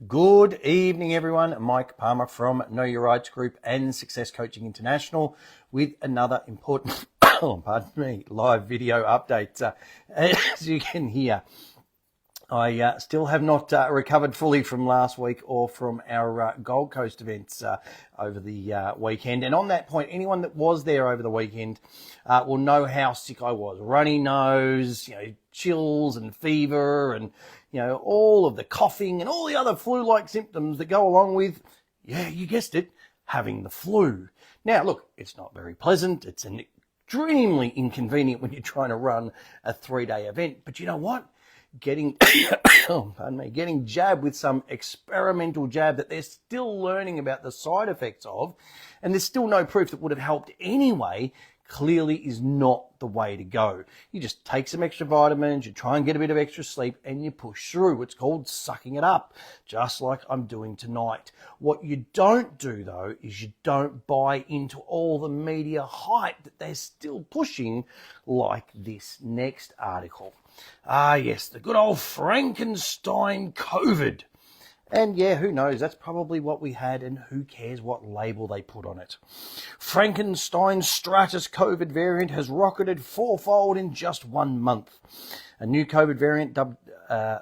Good evening, everyone. Mike Palmer from Know Your Rights Group and Success Coaching International with another important, live video update. As you can hear, I still have not recovered fully from last week or from our Gold Coast events over the weekend. And on that point, anyone that was there over the weekend will know how sick I was. Runny nose, chills and fever and, all of the coughing and all the other flu-like symptoms that go along with, you guessed it, having the flu. Now, look, it's not very pleasant. It's an extremely inconvenient when you're trying to run a 3-day event. But you know what? Getting jabbed with some experimental jab that they're still learning about the side effects of, and there's still no proof that would have helped anyway, clearly is not the way to go. You just take some extra vitamins, you try and get a bit of extra sleep, and you push through. It's called sucking it up, just like I'm doing tonight. What you don't do, though, is you don't buy into all the media hype that they're still pushing, like this next article. Yes, the good old Frankenstein Covid. And who knows, that's probably what we had, and who cares what label they put on it. Frankenstein Stratus Covid variant has rocketed fourfold in just 1 month. A new Covid variant dubbed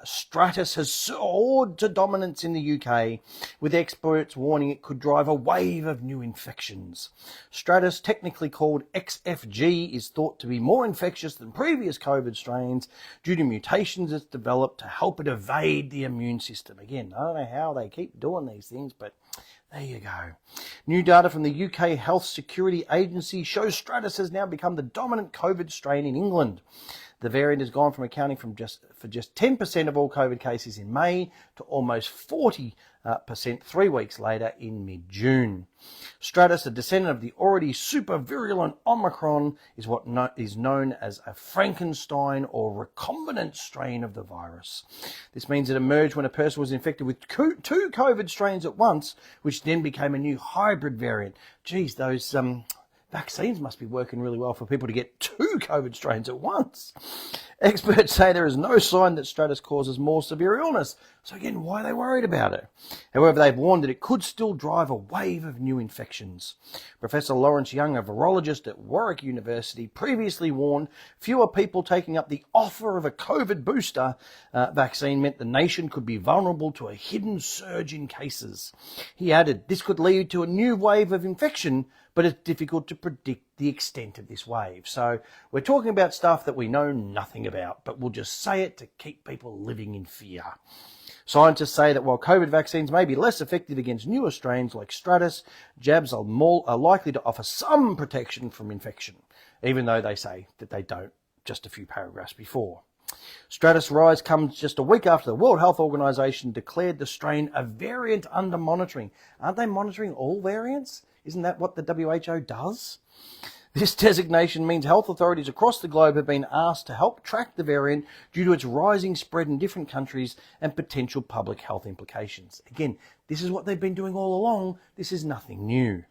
Stratus has soared to dominance in the UK, with experts warning it could drive a wave of new infections. Stratus, technically called XFG, is thought to be more infectious than previous Covid strains due to mutations it's developed to help it evade the immune system. Again, I don't know how they keep doing these things, but there you go. New data from the UK Health Security Agency shows Stratus has now become the dominant Covid strain in England. The variant has gone from accounting for just 10% of all Covid cases in May to almost 40% 3 weeks later in mid-June. Stratus, a descendant of the already super virulent Omicron, is what is known as a Frankenstein or recombinant strain of the virus. This means it emerged when a person was infected with two Covid strains at once, which then became a new hybrid variant. Geez, those vaccines must be working really well for people to get 2 Covid strains at once. Experts say there is no sign that Stratus causes more severe illness. So again, why are they worried about it? However, they've warned that it could still drive a wave of new infections. Professor Lawrence Young, a virologist at Warwick University, previously warned fewer people taking up the offer of a COVID booster vaccine meant the nation could be vulnerable to a hidden surge in cases. He added, this could lead to a new wave of infection, but it's difficult to predict the extent of this wave. So we're talking about stuff that we know nothing about, but we'll just say it to keep people living in fear. Scientists say that while COVID vaccines may be less effective against newer strains like Stratus, jabs are likely to offer some protection from infection, even though they say that they don't just a few paragraphs before. Stratus' rise comes just a week after the World Health Organization declared the strain a variant under monitoring. Aren't they monitoring all variants? Isn't that what the WHO does? This designation means health authorities across the globe have been asked to help track the variant due to its rising spread in different countries and potential public health implications. Again, this is what they've been doing all along. This is nothing new.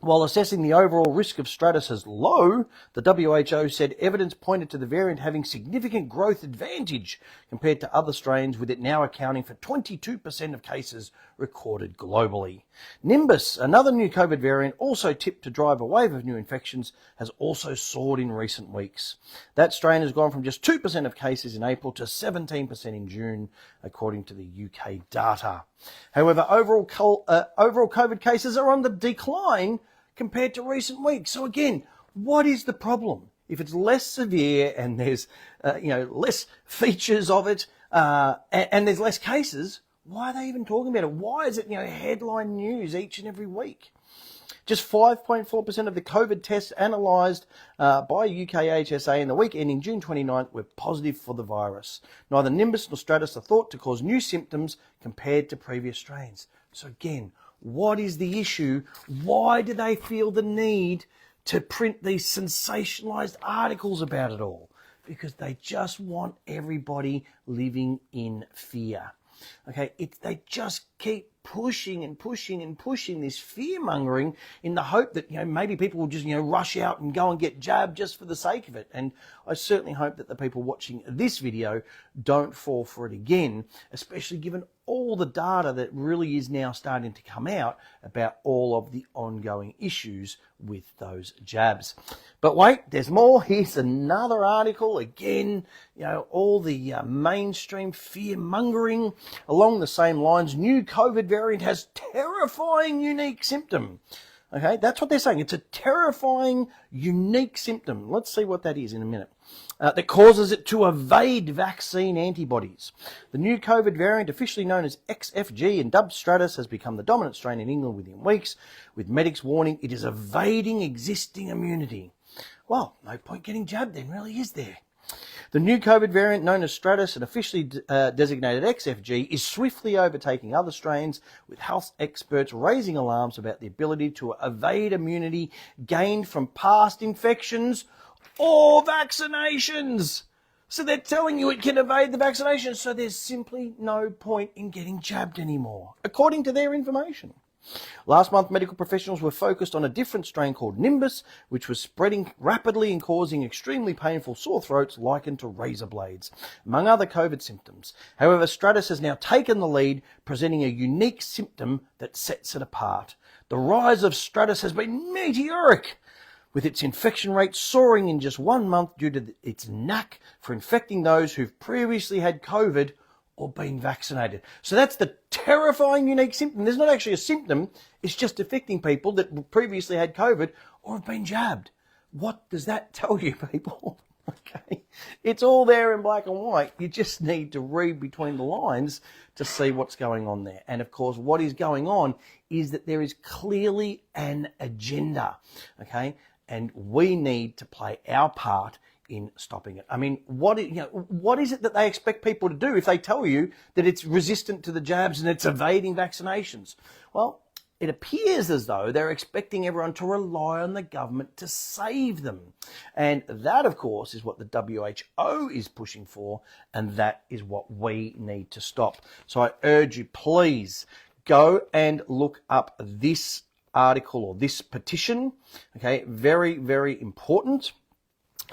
While assessing the overall risk of Stratus as low, the WHO said evidence pointed to the variant having significant growth advantage compared to other strains, with it now accounting for 22% of cases recorded globally. Nimbus, another new COVID variant also tipped to drive a wave of new infections, has also soared in recent weeks. That strain has gone from just 2% of cases in April to 17% in June, according to the UK data. However, overall COVID cases are on the decline compared to recent weeks. So again, what is the problem? If it's less severe and there's less features of it and there's less cases, why are they even talking about it? Why is it headline news each and every week? Just 5.4% of the COVID tests analysed by UKHSA in the week ending June 29th were positive for the virus. Neither Nimbus nor Stratus are thought to cause new symptoms compared to previous strains. So again, what is the issue? Why do they feel the need to print these sensationalised articles about it all? Because they just want everybody living in fear. Okay, they just keep pushing and pushing and pushing this fear-mongering in the hope that, maybe people will just, rush out and go and get jabbed just for the sake of it. And I certainly hope that the people watching this video don't fall for it again, especially given all the data that really is now starting to come out about all of the ongoing issues with those jabs. But wait, there's more. Here's another article. Again, all the mainstream fear mongering along the same lines. New COVID variant has terrifying unique symptom. Okay, that's what they're saying. It's a terrifying, unique symptom. Let's see what that is in a minute. That causes it to evade vaccine antibodies. The new COVID variant, officially known as XFG and dubbed Stratus, has become the dominant strain in England within weeks, with medics warning it is evading existing immunity. Well, no point getting jabbed then, really, is there? The new COVID variant, known as Stratus and officially designated XFG, is swiftly overtaking other strains, with health experts raising alarms about the ability to evade immunity gained from past infections or vaccinations. So they're telling you it can evade the vaccination, so there's simply no point in getting jabbed anymore, according to their information. Last month, medical professionals were focused on a different strain called Nimbus, which was spreading rapidly and causing extremely painful sore throats likened to razor blades, among other COVID symptoms. However, Stratus has now taken the lead, presenting a unique symptom that sets it apart. The rise of Stratus has been meteoric, with its infection rate soaring in just 1 month due to its knack for infecting those who've previously had COVID or been vaccinated. So that's the terrifying unique symptom. There's not actually a symptom. It's just affecting people that previously had COVID or have been jabbed. What does that tell you, people? Okay. It's all there in black and white. You just need to read between the lines to see what's going on there. And of course, what is going on is that there is clearly an agenda. Okay. And we need to play our part in stopping it. I mean, what is it that they expect people to do if they tell you that it's resistant to the jabs and it's evading vaccinations? Well, it appears as though they're expecting everyone to rely on the government to save them. And that, of course, is what the WHO is pushing for, and that is what we need to stop. So I urge you, please go and look up this article or this petition. Okay, very, very important.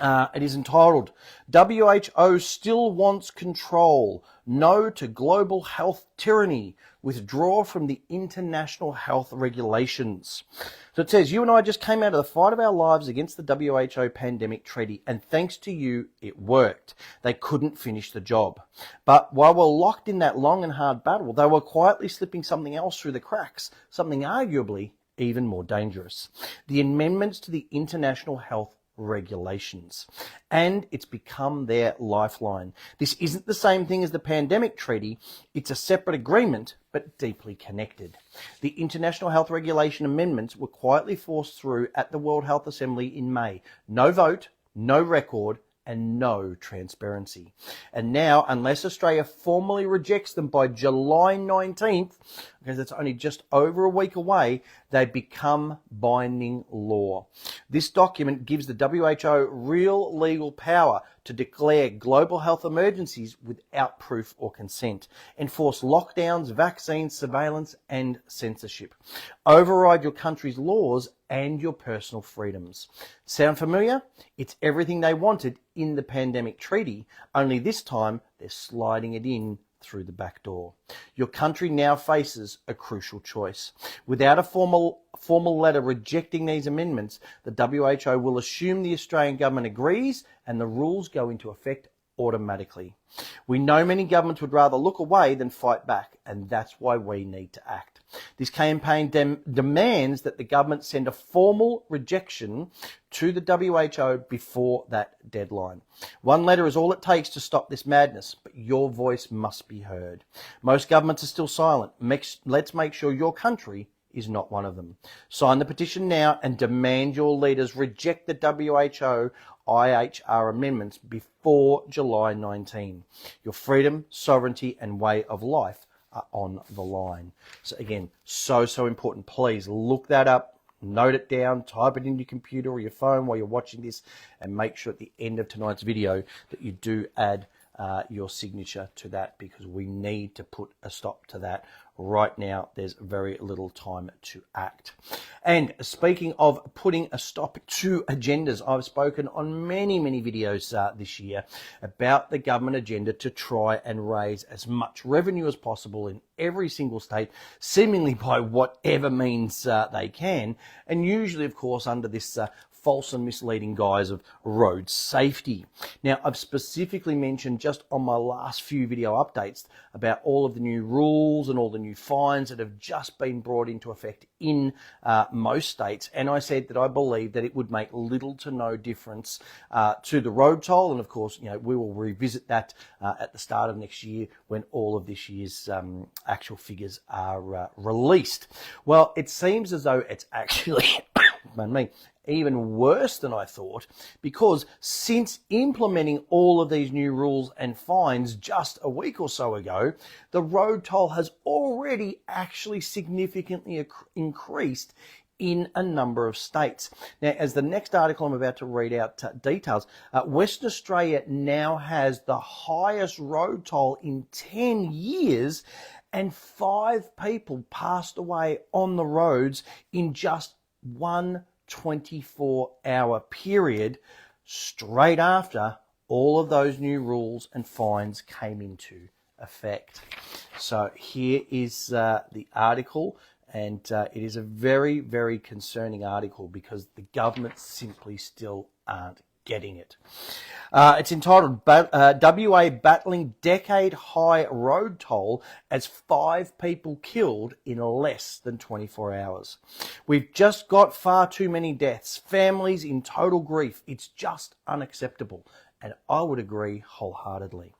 It is entitled, WHO Still Wants Control, No to Global Health Tyranny, Withdraw from the International Health Regulations. So it says, you and I just came out of the fight of our lives against the WHO pandemic treaty, and thanks to you, it worked. They couldn't finish the job. But while we're locked in that long and hard battle, they were quietly slipping something else through the cracks, something arguably even more dangerous. The amendments to the International Health Regulations, and it's become their lifeline. This isn't the same thing as the pandemic treaty. It's a separate agreement, but deeply connected. The International Health Regulation amendments were quietly forced through at the World Health Assembly in May. No vote, no record, and no transparency. And now, unless Australia formally rejects them by July 19th, because it's only just over a week away, they become binding law. This document gives the WHO real legal power to declare global health emergencies without proof or consent, enforce lockdowns, vaccines, surveillance, and censorship, override your country's laws and your personal freedoms. Sound familiar? It's everything they wanted in the pandemic treaty, only this time they're sliding it in through the back door. Your country now faces a crucial choice. Without a formal letter rejecting these amendments, the WHO will assume the Australian government agrees and the rules go into effect automatically. We know many governments would rather look away than fight back, and that's why we need to act. This campaign demands that the government send a formal rejection to the WHO before that deadline. One letter is all it takes to stop this madness, but your voice must be heard. Most governments are still silent. Let's make sure your country is not one of them. Sign the petition now and demand your leaders reject the WHO IHR amendments before July 19. Your freedom, sovereignty, and way of life are on the line. So again, so important. Please look that up, note it down, type it in your computer or your phone while you're watching this, and make sure at the end of tonight's video that you do add your signature to that, because we need to put a stop to that right now. There's very little time to act. And speaking of putting a stop to agendas, I've spoken on many videos this year about the government agenda to try and raise as much revenue as possible in every single state, seemingly by whatever means they can, and usually, of course, under this false and misleading guise of road safety. Now, I've specifically mentioned just on my last few video updates about all of the new rules and all the new fines that have just been brought into effect in most states, and I said that I believe that it would make little to no difference to the road toll, and of course, you know, we will revisit that at the start of next year when all of this year's actual figures are released. Well, it seems as though it's actually pardon me, even worse than I thought, because since implementing all of these new rules and fines just a week or so ago, the road toll has already actually significantly increased in a number of states. Now, as the next article I'm about to read out details, Western Australia now has the highest road toll in 10 years, and 5 people passed away on the roads in just one 24-hour period straight after all of those new rules and fines came into effect. So here is the article, and it is a very concerning article because the government simply still aren't getting it. It's entitled WA Battling Decade-High Road Toll as 5 People Killed in Less Than 24 Hours. We've just got far too many deaths, families in total grief. It's just unacceptable, and I would agree wholeheartedly.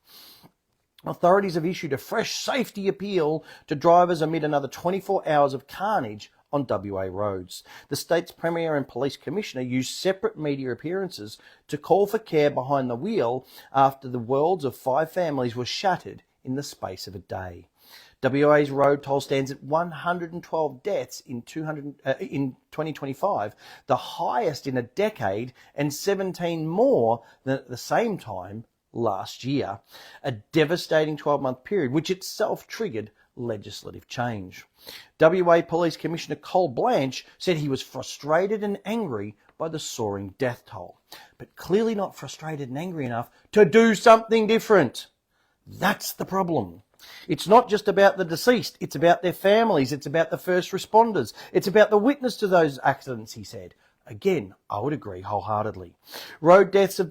Authorities have issued a fresh safety appeal to drivers amid another 24 hours of carnage on WA roads. The state's Premier and Police Commissioner used separate media appearances to call for care behind the wheel after the worlds of 5 families were shattered in the space of a day. WA's road toll stands at 112 deaths in 2025, the highest in a decade, and 17 more than at the same time last year. A devastating 12-month period, which itself triggered legislative change. WA Police Commissioner Cole Blanche said he was frustrated and angry by the soaring death toll, but clearly not frustrated and angry enough to do something different. That's the problem. It's not just about the deceased, it's about their families, it's about the first responders, it's about the witness to those accidents, he said. Again, I would agree wholeheartedly. Road deaths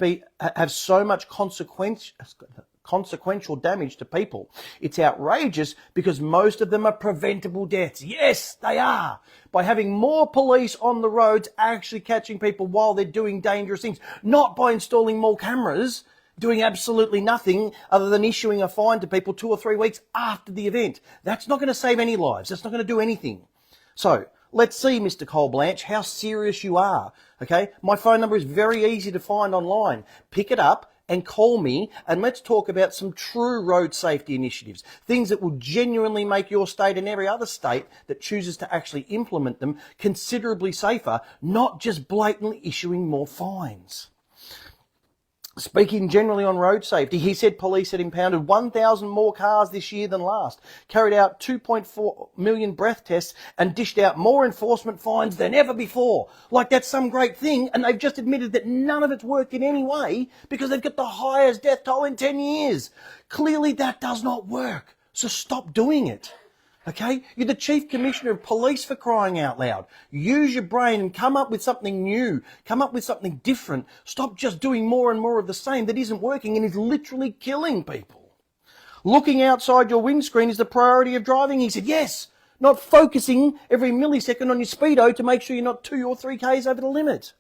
have so much consequential damage to people. It's outrageous because most of them are preventable deaths. Yes, they are. By having more police on the roads actually catching people while they're doing dangerous things, not by installing more cameras, doing absolutely nothing other than issuing a fine to people 2 or 3 weeks after the event. That's not going to save any lives. That's not going to do anything. So, let's see, Mr. Cole Blanche, how serious you are, okay? My phone number is very easy to find online. Pick it up and call me, and let's talk about some true road safety initiatives, things that will genuinely make your state and every other state that chooses to actually implement them considerably safer, not just blatantly issuing more fines. Speaking generally on road safety, he said police had impounded 1,000 more cars this year than last, carried out 2.4 million breath tests, and dished out more enforcement fines than ever before. Like that's some great thing, and they've just admitted that none of it's worked in any way because they've got the highest death toll in 10 years. Clearly that does not work, so stop doing it. Okay? You're the Chief Commissioner of Police, for crying out loud. Use your brain and come up with something new. Come up with something different. Stop just doing more and more of the same that isn't working and is literally killing people. Looking outside your windscreen is the priority of driving, he said. Yes, not focusing every millisecond on your speedo to make sure you're not 2 or 3 Ks over the limit.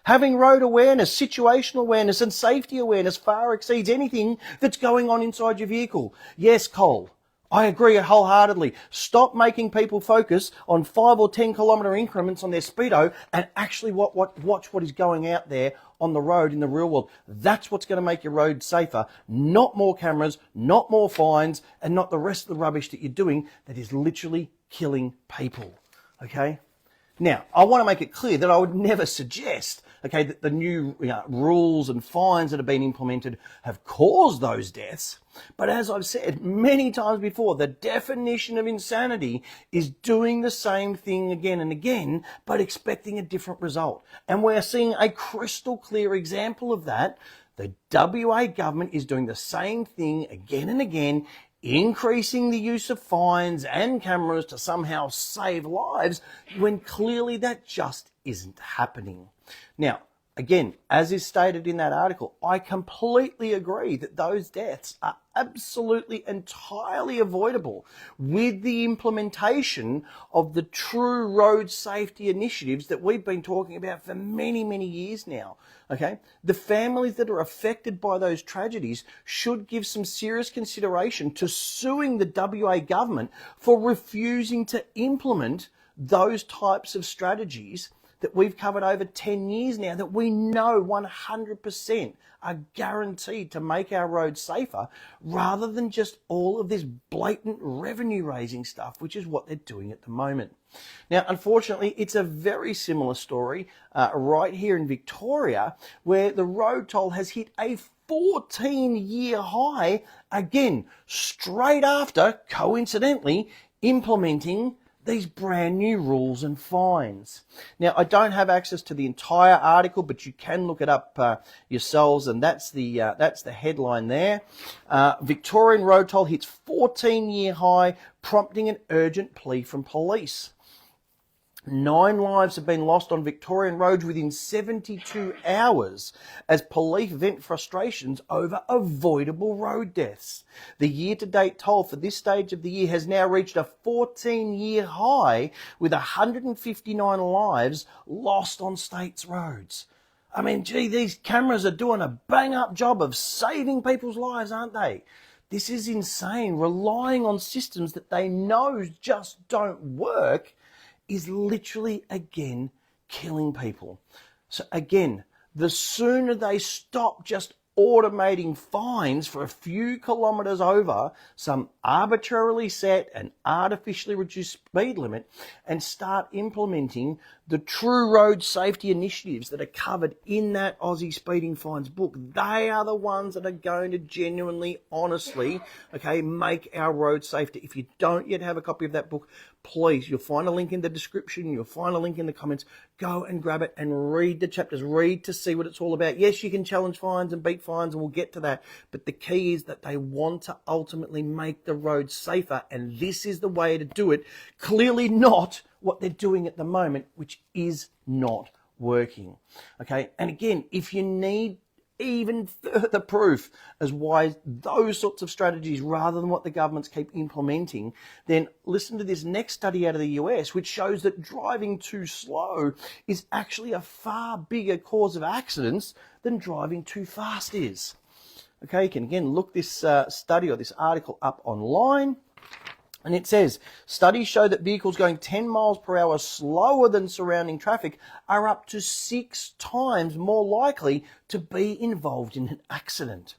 Having road awareness, situational awareness and safety awareness far exceeds anything that's going on inside your vehicle. Yes, Cole. I agree wholeheartedly. Stop making people focus on 5 or 10 kilometre increments on their speedo and actually watch what is going out there on the road in the real world. That's what's going to make your road safer. Not more cameras, not more fines, and not the rest of the rubbish that you're doing that is literally killing people. Okay? Now, I want to make it clear that I would never suggest, okay, that the new rules and fines that have been implemented have caused those deaths. But as I've said many times before, the definition of insanity is doing the same thing again and again, but expecting a different result. And we're seeing a crystal clear example of that. The WA government is doing the same thing again and again, increasing the use of fines and cameras to somehow save lives, when clearly that just isn't happening. Now, again, as is stated in that article, I completely agree that those deaths are absolutely entirely avoidable with the implementation of the true road safety initiatives that we've been talking about for many, many years now. Okay, the families that are affected by those tragedies should give some serious consideration to suing the WA government for refusing to implement those types of strategies that we've covered over 10 years now, that we know 100% are guaranteed to make our roads safer, rather than just all of this blatant revenue raising stuff, which is what they're doing at the moment. Now, unfortunately, it's a very similar story right here in Victoria, where the road toll has hit a 14-year high, again, straight after, coincidentally, implementing these brand new rules and fines. Now, I don't have access to the entire article, but you can look it up yourselves, and that's the headline there. Victorian road toll hits 14-year high, prompting an urgent plea from police. 9 lives have been lost on Victorian roads within 72 hours as police vent frustrations over avoidable road deaths. The year-to-date toll for this stage of the year has now reached a 14-year high, with 159 lives lost on states' roads. I mean, gee, these cameras are doing a bang-up job of saving people's lives, aren't they? This is insane. Relying on systems that they know just don't work is literally, again, killing people. So again, the sooner they stop just automating fines for a few kilometres over some arbitrarily set and artificially reduced speed limit, and start implementing the true road safety initiatives that are covered in that Aussie speeding fines book, they are the ones that are going to genuinely, honestly, okay, make our roads safer. If you don't yet have a copy of that book, please, you'll find a link in the description, you'll find a link in the comments. Go and grab it and read the chapters, read to see what it's all about. Yes, you can challenge fines and beat fines, and we'll get to that, but the key is that they want to ultimately make the roads safer, and this is the way to do it. Clearly not what they're doing at the moment, which is not working. Okay, and again, if you need even further proof as why those sorts of strategies, rather than what the governments keep implementing, then listen to this next study out of the US, which shows that driving too slow is actually a far bigger cause of accidents than driving too fast is. Okay, you can again look this study or this article up online. And it says, studies show that vehicles going 10 miles per hour slower than surrounding traffic are up to 6 times more likely to be involved in an accident.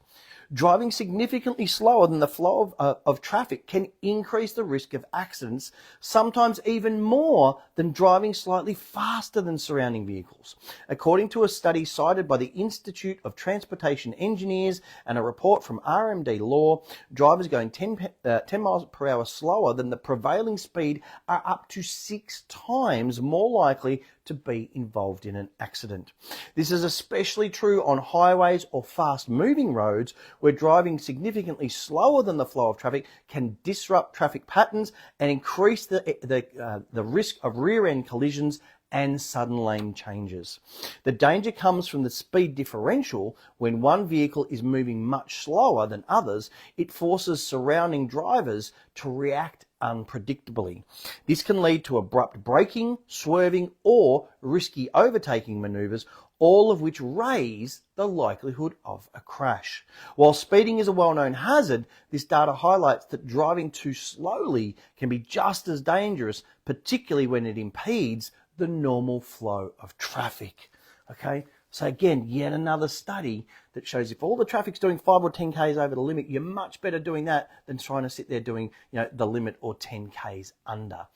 Driving significantly slower than the flow of traffic can increase the risk of accidents, sometimes even more than driving slightly faster than surrounding vehicles. According to a study cited by the Institute of Transportation Engineers and a report from RMD Law, drivers going 10 miles per hour slower than the prevailing speed are up to 6 times more likely to be involved in an accident. This is especially true on highways or fast-moving roads, where driving significantly slower than the flow of traffic can disrupt traffic patterns and increase the risk of rear-end collisions and sudden lane changes. The danger comes from the speed differential. When one vehicle is moving much slower than others, it forces surrounding drivers to react unpredictably. This can lead to abrupt braking, swerving, or risky overtaking maneuvers, all of which raise the likelihood of a crash. While speeding is a well-known hazard, this data highlights that driving too slowly can be just as dangerous, particularly when it impedes the normal flow of traffic. Okay, so again, yet another study that shows if all the traffic's doing 5 or 10 Ks over the limit, you're much better doing that than trying to sit there doing, the limit or 10 Ks under.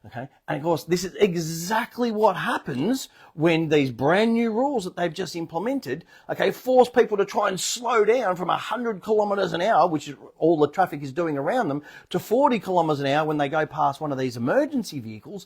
Okay, and of course, this is exactly what happens when these brand new rules that they've just implemented, okay, force people to try and slow down from 100 kilometres an hour, which is all the traffic is doing around them, to 40 kilometres an hour when they go past one of these emergency vehicles,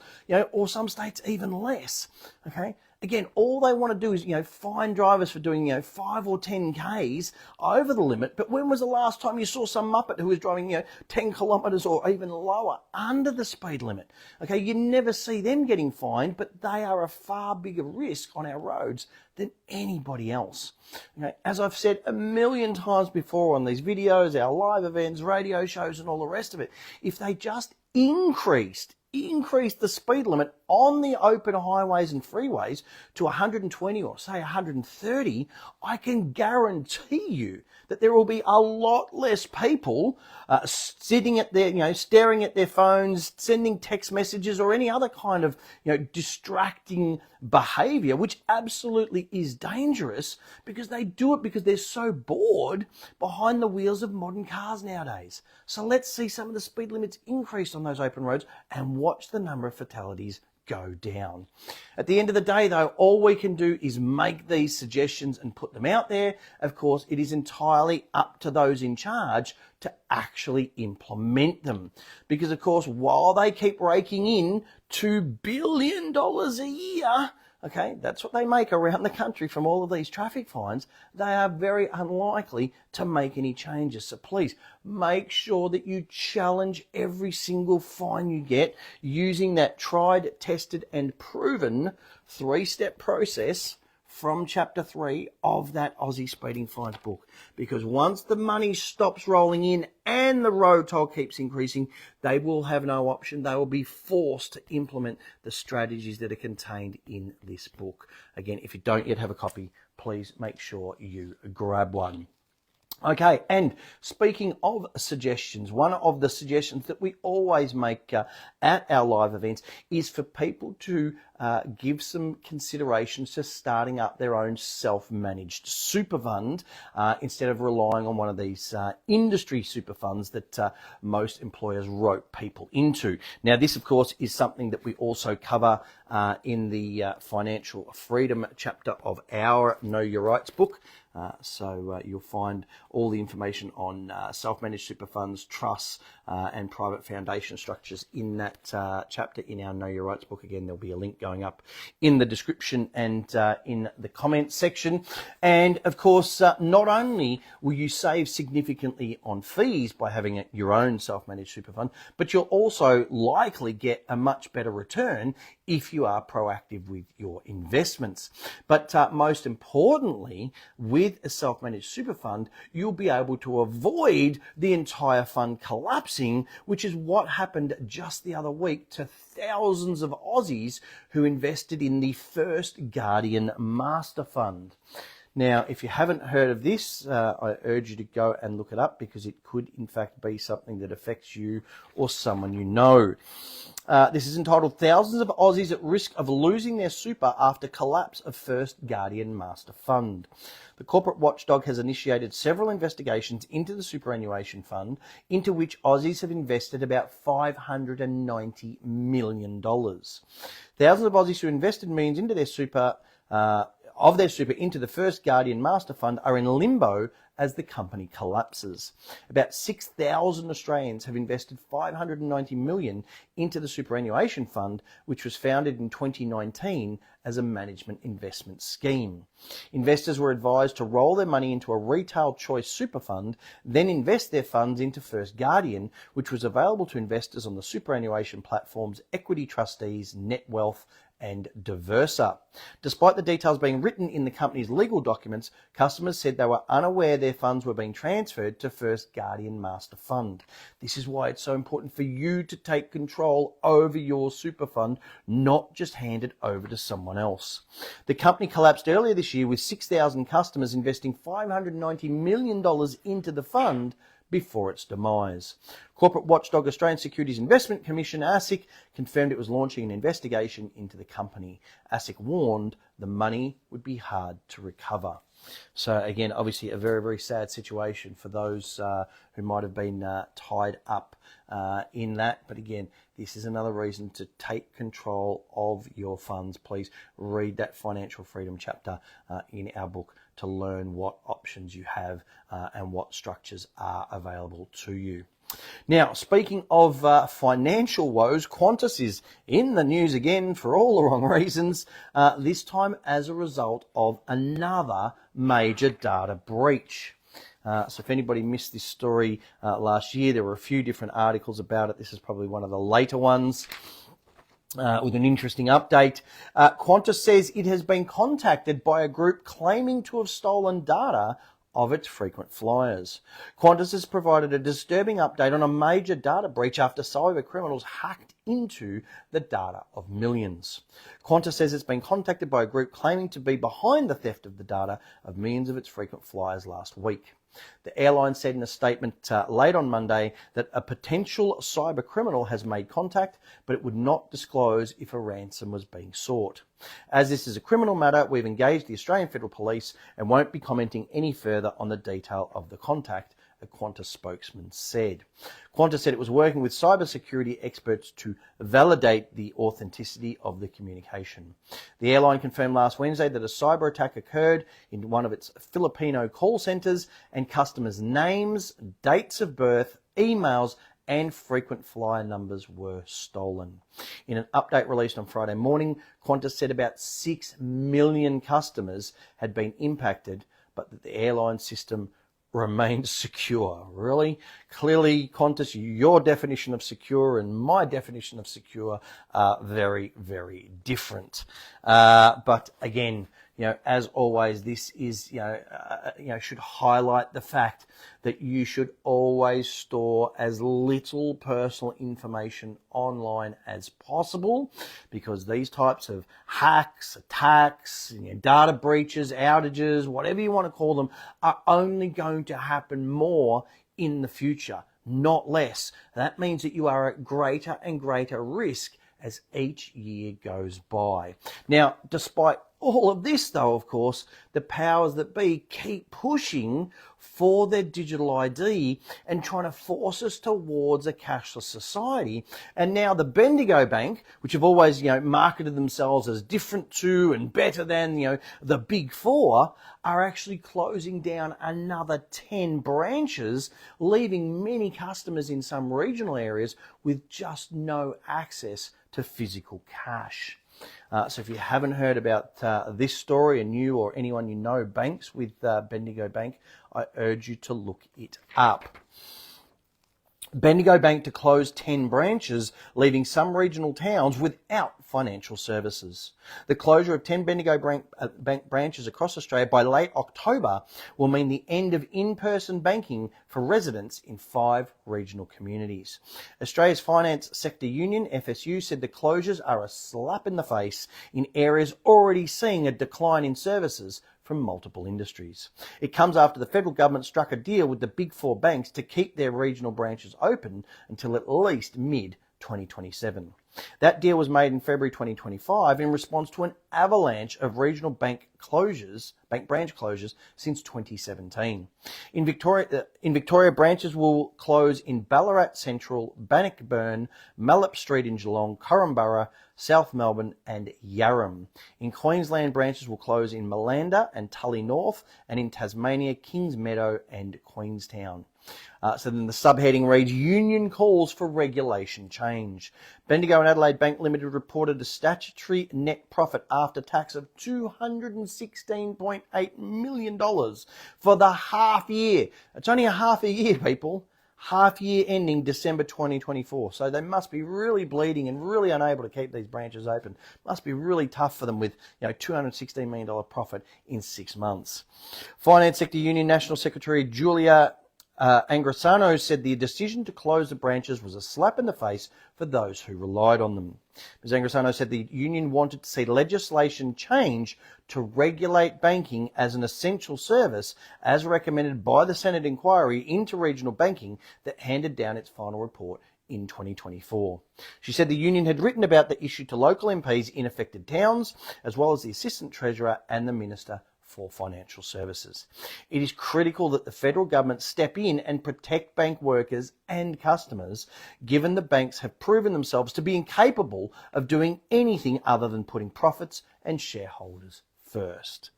or some states even less. Okay. Again, all they want to do is, fine drivers for doing, 5 or 10 Ks over the limit. But when was the last time you saw some muppet who was driving, 10 kilometres or even lower under the speed limit? Okay, you never see them getting fined, but they are a far bigger risk on our roads than anybody else. Okay, as I've said a million times before on these videos, our live events, radio shows and all the rest of it, if they just increased the speed limit on the open highways and freeways to 120 or say 130, I can guarantee you that there will be a lot less people sitting at their, staring at their phones, sending text messages or any other kind of, distracting behavior, which absolutely is dangerous because they do it because they're so bored behind the wheels of modern cars nowadays. So let's see some of the speed limits increase on those open roads and watch the number of fatalities go down. At the end of the day, though, all we can do is make these suggestions and put them out there. Of course, it is entirely up to those in charge to actually implement them. Because, of course, while they keep raking in $2 billion a year, okay, that's what they make around the country from all of these traffic fines, they are very unlikely to make any changes. So please make sure that you challenge every single fine you get using that tried, tested and proven 3-step process from Chapter 3 of that Aussie Speeding Fines book. Because once the money stops rolling in and the road toll keeps increasing, they will have no option. They will be forced to implement the strategies that are contained in this book. Again, if you don't yet have a copy, please make sure you grab one. Okay, and speaking of suggestions, one of the suggestions that we always make at our live events is for people to give some considerations to starting up their own self-managed super fund instead of relying on one of these industry super funds that most employers rope people into. Now, this, of course, is something that we also cover in the financial freedom chapter of our Know Your Rights book. So you'll find all the information on self-managed super funds, trusts, and private foundation structures in that chapter in our Know Your Rights book. Again, there'll be a link going up in the description and in the comments section. And of course, not only will you save significantly on fees by having your own self-managed super fund, but you'll also likely get a much better return if you are proactive with your investments. But most importantly, with a self-managed super fund, you'll be able to avoid the entire fund collapsing, which is what happened just the other week to thousands of Aussies who invested in the First Guardian Master Fund. Now, if you haven't heard of this, I urge you to go and look it up because it could, in fact, be something that affects you or someone you know. This is entitled Thousands of Aussies at Risk of Losing Their Super After Collapse of First Guardian Master Fund. The corporate watchdog has initiated several investigations into the superannuation fund, into which Aussies have invested about $590 million. Thousands of Aussies who invested millions into their super into the First Guardian Master Fund are in limbo as the company collapses. About 6,000 Australians have invested $590 million into the superannuation fund, which was founded in 2019 as a management investment scheme. Investors were advised to roll their money into a retail choice super fund, then invest their funds into First Guardian, which was available to investors on the superannuation platforms Equity Trustees, Netwealth, and Diversa. Despite the details being written in the company's legal documents, customers said they were unaware their funds were being transferred to First Guardian Master Fund. This is why it's so important for you to take control over your super fund, not just hand it over to someone else. The company collapsed earlier this year with 6,000 customers investing $590 million into the fund before its demise. Corporate watchdog Australian Securities Investment Commission, ASIC, confirmed it was launching an investigation into the company. ASIC warned the money would be hard to recover. So again, obviously a very, very sad situation for those who might have been tied up in that. But again, this is another reason to take control of your funds. Please read that financial freedom chapter in our book to learn what options you have and what structures are available to you. Now, speaking of financial woes, Qantas is in the news again for all the wrong reasons, this time as a result of another major data breach. So if anybody missed this story last year, there were a few different articles about it. This is probably one of the later ones. With an interesting update. Qantas says it has been contacted by a group claiming to have stolen data of its frequent flyers. Qantas has provided a disturbing update on a major data breach after cyber criminals hacked into the data of millions. Qantas says it's been contacted by a group claiming to be behind the theft of the data of millions of its frequent flyers last week. The airline said in a statement late on Monday that a potential cyber criminal has made contact, but it would not disclose if a ransom was being sought. As this is a criminal matter, we've engaged the Australian Federal Police and won't be commenting any further on the detail of the contact, a Qantas spokesman said. Qantas said it was working with cybersecurity experts to validate the authenticity of the communication. The airline confirmed last Wednesday that a cyber attack occurred in one of its Filipino call centres and customers' names, dates of birth, emails and frequent flyer numbers were stolen. In an update released on Friday morning, Qantas said about 6 million customers had been impacted, but that the airline system remained secure. Really? Clearly, Qantas, your definition of secure and my definition of secure are very, very different. But again, as always, this is, should highlight the fact that you should always store as little personal information online as possible, because these types of hacks, attacks, data breaches, outages, whatever you want to call them, are only going to happen more in the future, not less. That means that you are at greater and greater risk as each year goes by. Now, despite all of this, though, of course, the powers that be keep pushing for their digital ID and trying to force us towards a cashless society. And now the Bendigo Bank, which have always, marketed themselves as different to and better than, the big four, are actually closing down another 10 branches, leaving many customers in some regional areas with just no access to physical cash. So if you haven't heard about this story, and you or anyone you know banks with Bendigo Bank, I urge you to look it up. Bendigo Bank to close 10 branches, leaving some regional towns without financial services. The closure of 10 Bendigo Bank branches across Australia by late October will mean the end of in-person banking for residents in 5 regional communities. Australia's Finance Sector Union, FSU, said the closures are a slap in the face in areas already seeing a decline in services from multiple industries. It comes after the federal government struck a deal with the big four banks to keep their regional branches open until at least mid-2027. That deal was made in February 2025 in response to an avalanche of regional bank branch closures since 2017. In Victoria, branches will close in Ballarat Central, Bannockburn, Mallup Street in Geelong, Corumburra, South Melbourne and Yarram. In Queensland, branches will close in Malanda and Tully North, and in Tasmania, Kings Meadow and Queenstown. So then the subheading reads, Union calls for regulation change. Bendigo and Adelaide Bank Limited reported a statutory net profit after tax of $216.8 million for the half year. It's only a half a year, people. Half year ending December 2024. So they must be really bleeding and really unable to keep these branches open. Must be really tough for them with $216 million profit in 6 months. Finance Sector Union National Secretary Julia Angrisano said the decision to close the branches was a slap in the face for those who relied on them. Ms. Angrisano said the union wanted to see legislation change to regulate banking as an essential service, as recommended by the Senate inquiry into regional banking that handed down its final report in 2024. She said the union had written about the issue to local MPs in affected towns, as well as the Assistant Treasurer and the Minister for Financial Services. It is critical that the federal government step in and protect bank workers and customers, given the banks have proven themselves to be incapable of doing anything other than putting profits and shareholders first,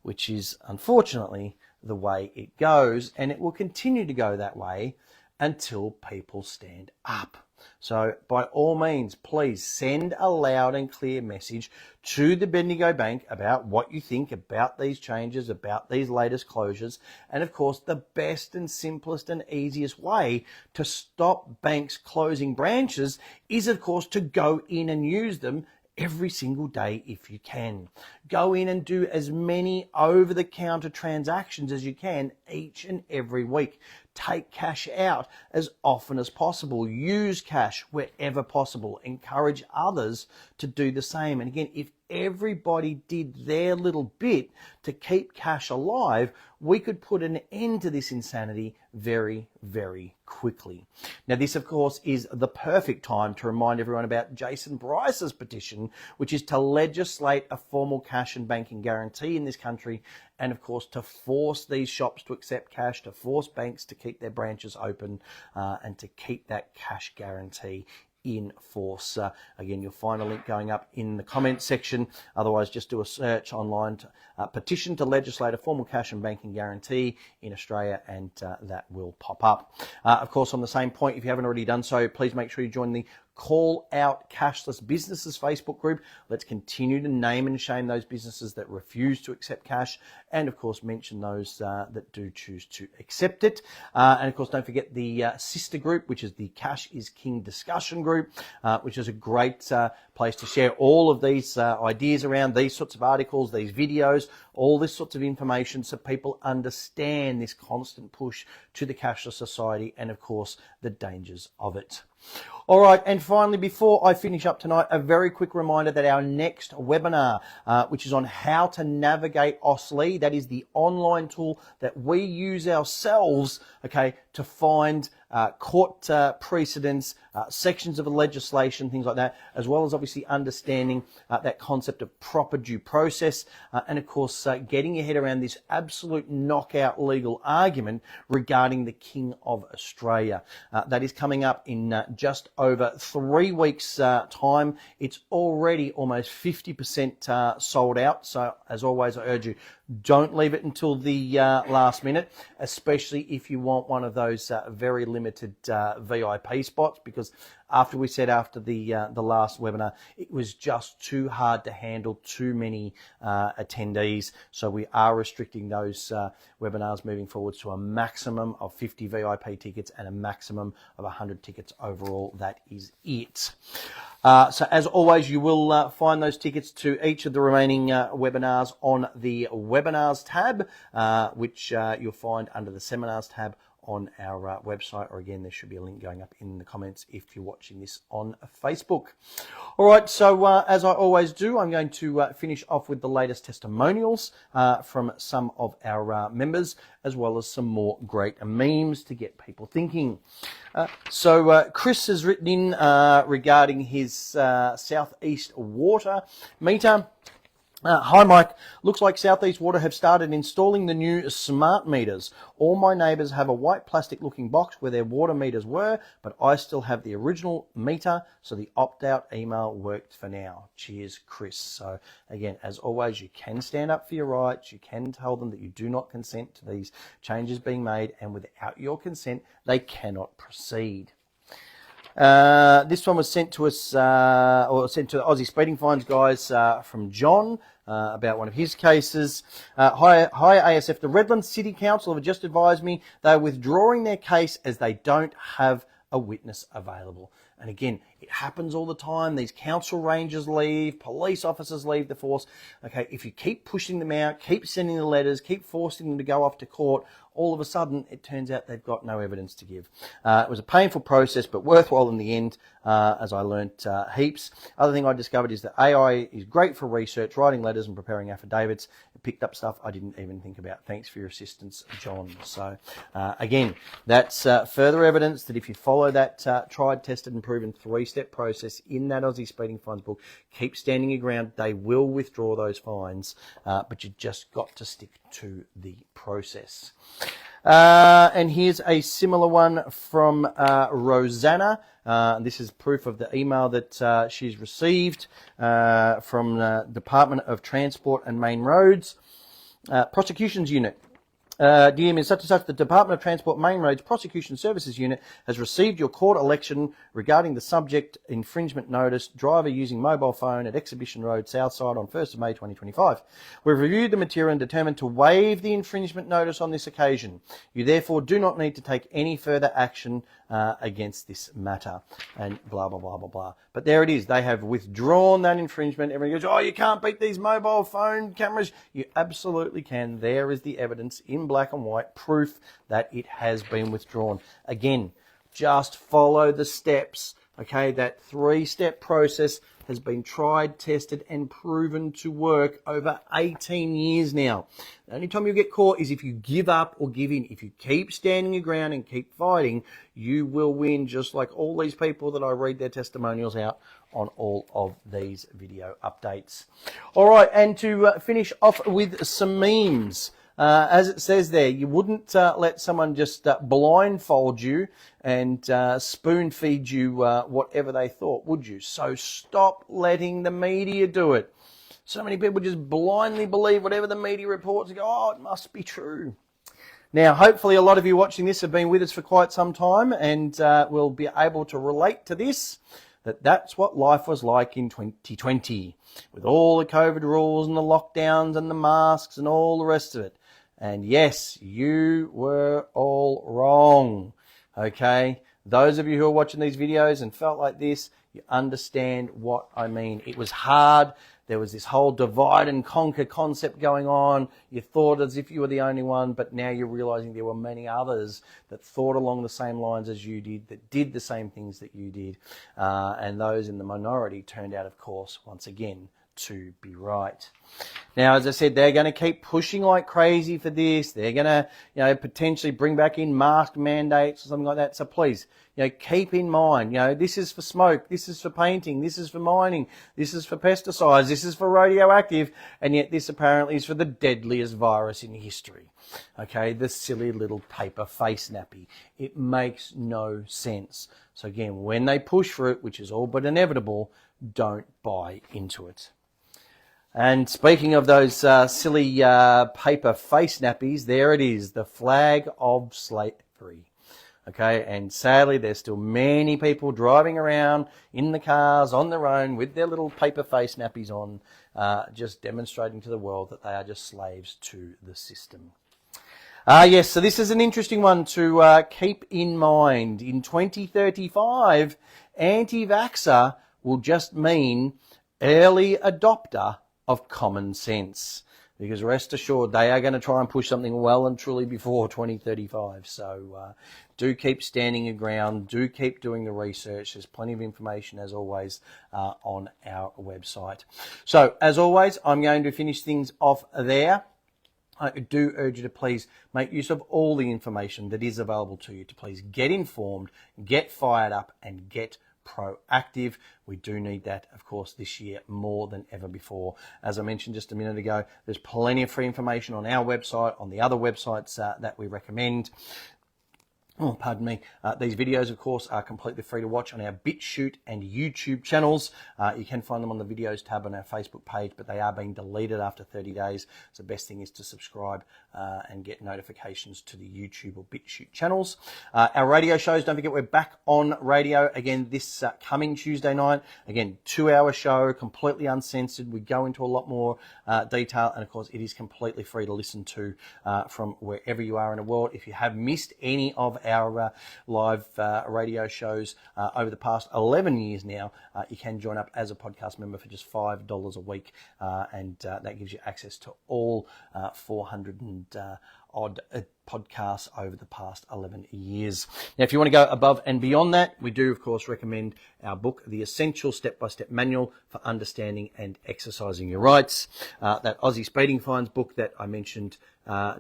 which is unfortunately the way it goes, and it will continue to go that way until people stand up. So by all means, please send a loud and clear message to the Bendigo Bank about what you think about these changes, about these latest closures. And of course, the best and simplest and easiest way to stop banks closing branches is, of course, to go in and use them every single day if you can. Go in and do as many over-the-counter transactions as you can each and every week. Take cash out as often as possible. Use cash wherever possible. Encourage others to do the same. And again, if everybody did their little bit to keep cash alive, we could put an end to this insanity very, very quickly. Now, this, of course, is the perfect time to remind everyone about Jason Bryce's petition, which is to legislate a formal cash and banking guarantee in this country, and of course to force these shops to accept cash, to force banks to keep their branches open, and to keep that cash guarantee in force. Again, you'll find a link going up in the comments section. Otherwise, just do a search online to petition to legislate a formal cash and banking guarantee in Australia, and that will pop up. Of course, on the same point, if you haven't already done so, please make sure you join the Call Out Cashless Businesses Facebook group. Let's continue to name and shame those businesses that refuse to accept cash, and of course mention those that do choose to accept it. And of course, don't forget the sister group, which is the Cash is King discussion group, which is a great place to share all of these ideas around these sorts of articles, these videos, all this sorts of information, so people understand this constant push to the cashless society and of course the dangers of it. All right, and finally, before I finish up tonight, a very quick reminder that our next webinar, which is on how to navigate Aussie, that is the online tool that we use ourselves, okay, to find court precedents, sections of legislation, things like that, as well as obviously understanding that concept of proper due process, and of course getting your head around this absolute knockout legal argument regarding the King of Australia. That is coming up in just over 3 weeks time. It's already almost 50% sold out, so as always I urge you, don't leave it until the last minute, especially if you want one of those very limited VIP spots, because after we said after the last webinar, it was just too hard to handle too many attendees. So we are restricting those webinars moving forward to a maximum of 50 VIP tickets and a maximum of 100 tickets overall. That is it. So as always, you will find those tickets to each of the remaining webinars on the webinars tab, which you'll find under the seminars tab on our website, or again, there should be a link going up in the comments if you're watching this on Facebook. All right, so as I always do, I'm going to finish off with the latest testimonials from some of our members, as well as some more great memes to get people thinking. So Chris has written in regarding his Southeast Water meter. Hi Mike, looks like Southeast Water have started installing the new smart meters. All my neighbours have a white plastic looking box where their water meters were, but I still have the original meter, so the opt-out email worked for now. Cheers, Chris. So again, as always, you can stand up for your rights, you can tell them that you do not consent to these changes being made, and without your consent, they cannot proceed. This one was sent to us, or sent to the Aussie Speeding Fines guys from John about one of his cases. Hi ASF, the Redlands City Council have just advised me they're withdrawing their case as they don't have a witness available. And again, it happens all the time. These council rangers leave, police officers leave the force. Okay, if you keep pushing them out, keep sending the letters, keep forcing them to go off to court, all of a sudden it turns out they've got no evidence to give. It was a painful process, but worthwhile in the end, as I learnt heaps. Other thing I discovered is that AI is great for research, writing letters and preparing affidavits. It picked up stuff I didn't even think about. Thanks for your assistance, John. So again, that's further evidence that if you follow that tried, tested and proven 3-step process in that Aussie Speeding Fines book, keep standing your ground. They will withdraw those fines, but you just got to stick to the process. And here's a similar one from Rosanna. This is proof of the email that she's received from the Department of Transport and Main Roads, Prosecutions Unit. Dear Ms. such and such, the Department of Transport Main Roads Prosecution Services Unit has received your court election regarding the subject infringement notice, driver using mobile phone at Exhibition Road, Southside on 1st of May 2025. We've reviewed the material and determined to waive the infringement notice on this occasion. You therefore do not need to take any further action against this matter, and blah, blah, blah, blah, blah. But there it is. They have withdrawn that infringement. Everyone goes, oh, you can't beat these mobile phone cameras. You absolutely can. There is the evidence in black and white, proof that it has been withdrawn. Again, just follow the steps. Okay, that 3-step process has been tried, tested and proven to work over 18 years now. The only time you get caught is if you give up or give in. If you keep standing your ground and keep fighting, you will win, just like all these people that I read their testimonials out on all of these video updates. All right, and to finish off with some memes. As it says there, you wouldn't let someone just blindfold you and spoon feed you whatever they thought, would you? So stop letting the media do it. So many people just blindly believe whatever the media reports and go, oh, it must be true. Now, hopefully a lot of you watching this have been with us for quite some time and will be able to relate to this, that's what life was like in 2020, with all the COVID rules and the lockdowns and the masks and all the rest of it. And yes, you were all wrong, okay? Those of you who are watching these videos and felt like this, you understand what I mean. It was hard. There was this whole divide and conquer concept going on. You thought as if you were the only one, but now you're realizing there were many others that thought along the same lines as you did, that did the same things that you did. And those in the minority turned out, of course, once again, to be right. Now, as I said, they're going to keep pushing like crazy for this. They're going to, potentially bring back in mask mandates or something like that. So please, keep in mind, this is for smoke, this is for painting, this is for mining, this is for pesticides, this is for radioactive, and yet this apparently is for the deadliest virus in history. Okay, the silly little paper face nappy. It makes no sense. So again, when they push for it, which is all but inevitable, don't buy into it. And speaking of those silly paper face nappies, there it is, the flag of slavery. Okay, and sadly there's still many people driving around in the cars on their own with their little paper face nappies on, just demonstrating to the world that they are just slaves to the system. Yes, so this is an interesting one to keep in mind. In 2035, anti-vaxxer will just mean early adopter of common sense, because rest assured they are going to try and push something well and truly before 2035. So do keep standing your ground, do keep doing the research. There's plenty of information, as always, on our website. So as always, I'm going to finish things off there. I do urge you to please make use of all the information that is available to you, to please get informed, get fired up and get proactive. We do need that, of course, this year more than ever before. As I mentioned just a minute ago, there's plenty of free information on our website, on the other websites that we recommend. Oh, pardon me. These videos, of course, are completely free to watch on our BitChute and YouTube channels. You can find them on the videos tab on our Facebook page, but they are being deleted after 30 days. So the best thing is to subscribe and get notifications to the YouTube or BitChute channels. Our radio shows, don't forget, we're back on radio again this coming Tuesday night. Again, 2-hour show, completely uncensored. We go into a lot more detail, and of course, it is completely free to listen to from wherever you are in the world. If you have missed any of our live radio shows over the past 11 years now, you can join up as a podcast member for just $5 a week, and that gives you access to all 400 and odd podcasts over the past 11 years. Now, if you want to go above and beyond that, we do, of course, recommend our book, The Essential Step-by-Step Manual for Understanding and Exercising Your Rights, that Aussie speeding fines book that I mentioned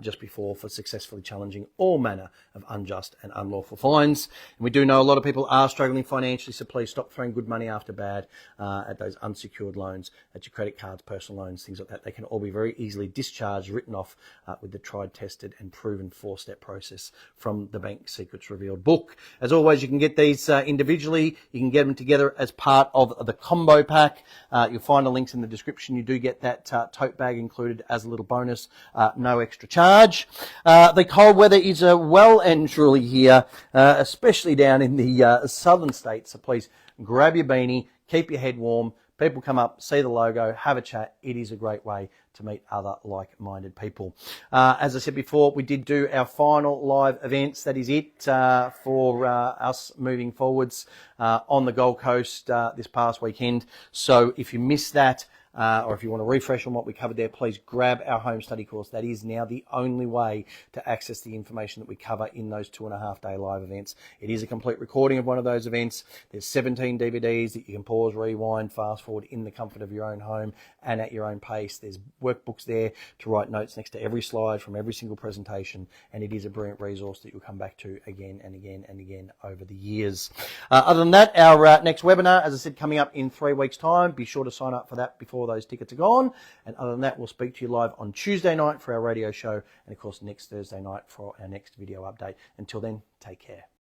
just before, for successfully challenging all manner of unjust and unlawful fines. And we do know a lot of people are struggling financially, so please stop throwing good money after bad at those unsecured loans, at your credit cards, personal loans, things like that. They can all be very easily discharged, written off with the tried, tested and proven 4-step process from the Bank Secrets Revealed book. As always, you can get these individually. You can get them together as part of the combo pack. You'll find the links in the description. You do get that tote bag included as a little bonus, no extra charge. The cold weather is well and truly here, especially down in the southern states. So please grab your beanie, keep your head warm. People come up, see the logo, have a chat. It is a great way to meet other like-minded people. As I said before, we did do our final live events. That is it for us moving forwards on the Gold Coast this past weekend. So if you missed that, or if you want to refresh on what we covered there, please grab our home study course. That is now the only way to access the information that we cover in those 2.5-day live events. It is a complete recording of one of those events. There's 17 DVDs that you can pause, rewind, fast forward in the comfort of your own home and at your own pace. There's workbooks there to write notes next to every slide from every single presentation, and it is a brilliant resource that you'll come back to again and again and again over the years. Other than that, our next webinar, as I said, coming up in 3 weeks' time. Be sure to sign up for that before those tickets are gone. And other than that, we'll speak to you live on Tuesday night for our radio show, and of course next Thursday night for our next video update. Until then, take care.